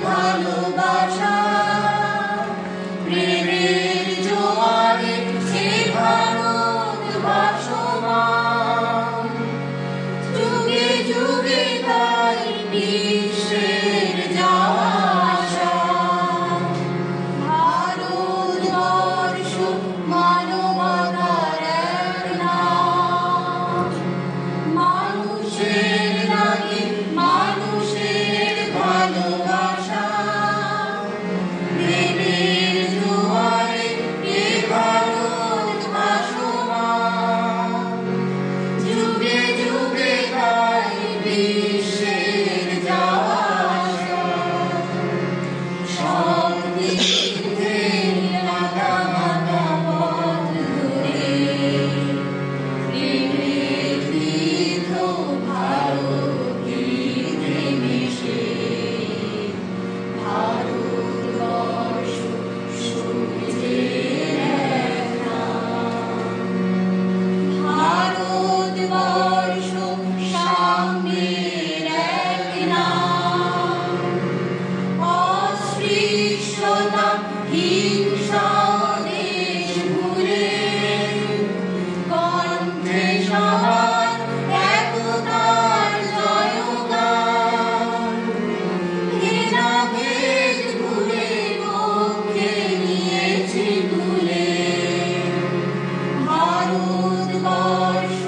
ভালোবাসা প্রেমের জোয়ারে সে ভারত ভাসমান যুগে যুগে তাই বিশ্বের যাওয়া আসা ভারতবর্ষ মানবতার এক নাম মানুষের লাগি মানুষের ভালোবাসা প্রেমের জোয়ারে এ ভারত ভাসমান যুগে যুগে তাই বিশ্বের যাওয়া আসা সব তীর্থের মাথা মাথা পথ ধরে প্রেমের তীর্থ ভারতীতে মিশে ভারতবর্ষ সূর্যের এক নাম ভারতবর্ষ সাম্যের এক নাম অস্পৃশ্যতা হিংসা দেশ ঘুরে কণ্ঠে সবার একতার জয়গান ভেদাভেদ ভুলে পক্ষে নিয়েছে তুলে ভারতবর্ষ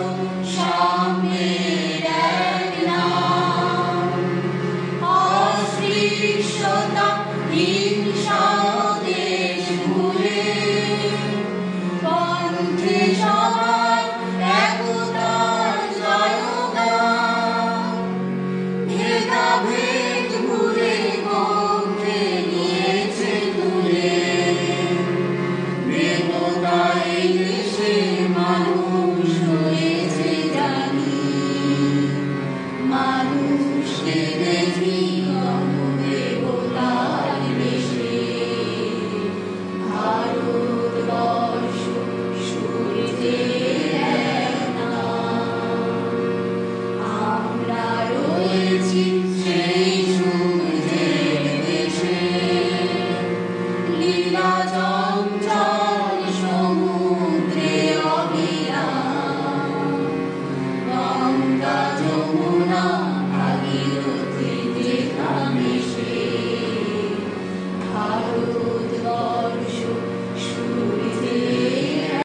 সাম্যের এক নাম অস্পৃশ্যতা হিংসা দেশ ঘুরে কণ্ঠে সবার একতার জয়গান ভেদাভেদ ভুলে পক্ষে নিয়েছে তুলে একতায় দেশে মানুষ হয়েছে জানি মানুষকে দেখি